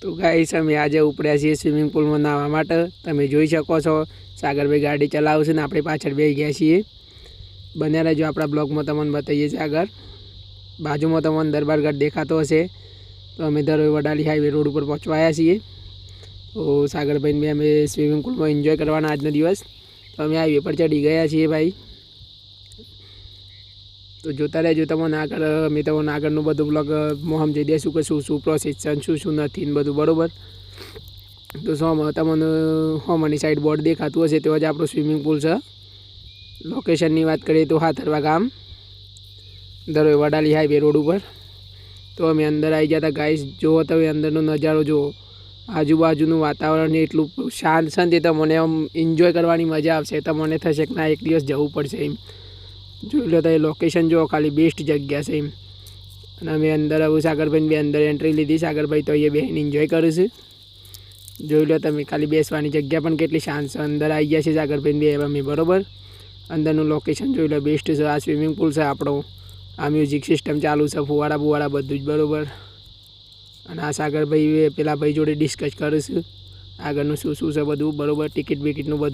તો ગાઈસ અમે આજે ઉપડ્યા છીએ સ્વિમિંગ પુલમાં નાહવા માટે। તમે જોઈ શકો છો સાગરભાઈ ગાડી ચલાવશે ને આપણે પાછળ બેસી ગયા છીએ। બન્યા રહેજો આપણા બ્લોગમાં, તમને બતાવીએ છીએ આગળ। બાજુમાં તમને દરબારગઢ દેખાતો હશે। તો અમે ધરોઈ વડાલી હાઈવે રોડ ઉપર પહોંચવા આવ્યા છીએ। તો સાગરભાઈને બી અમે સ્વિમિંગ પુલમાં એન્જોય કરવાના આજનો દિવસ। તો અમે હાઈવે પર ચડી ગયા છીએ ભાઈ। તો જોતા રહેજો તમને આગળ, અમે તમને આગળનું બધું બ્લોગ સમજી દઈશું કે શું પ્રોસેસ છે, શું નથી ને બધું, બરાબર। તો તમને હોમની સાઈડ બોર્ડ દેખાતું હશે, તો જ આપણું સ્વિમિંગ પુલ છે। લોકેશનની વાત કરીએ તો હાથરવા ગામ, ધરોઈ વડાલી હાઈવે રોડ ઉપર। તો અમે અંદર આવી ગયા હતા ગાઈસ। જુઓ તમે અંદરનો નજારો જુઓ, આજુબાજુનું વાતાવરણ એટલું શાંત છે ને, તો મને આમ એન્જોય કરવાની મજા આવશે। તો મને થશે કે ના એક દિવસ જવું પડશે એમ। જોઈ લો તો એ લોકેશન જુઓ, ખાલી બેસ્ટ જગ્યા છે એમ। અને અમે અંદર આવું, સાગરભાઈને બી અંદર એન્ટ્રી લીધી। સાગરભાઈ તો અહીંયા બેસીને એન્જોય કરે છે। જોઈ લો તમે ખાલી બેસવાની જગ્યા પણ કેટલી શાંત છે। અંદર આવી ગયા છે સાગરભાઈને બી અમે, બરાબર। અંદરનું લોકેશન જોઈ લો, બેસ્ટ છે। આ સ્વિમિંગ પુલ છે આપણો। આ મ્યુઝિક સિસ્ટમ ચાલુ છે, ફુવાડા બુવાડા બધું જ, બરાબર। અને આ સાગરભાઈ પેલા ભાઈ જોડે ડિસ્કસ કરે છે આગળનું શું છે બધું, બરાબર। ટિકિટ બિકિટનું બધું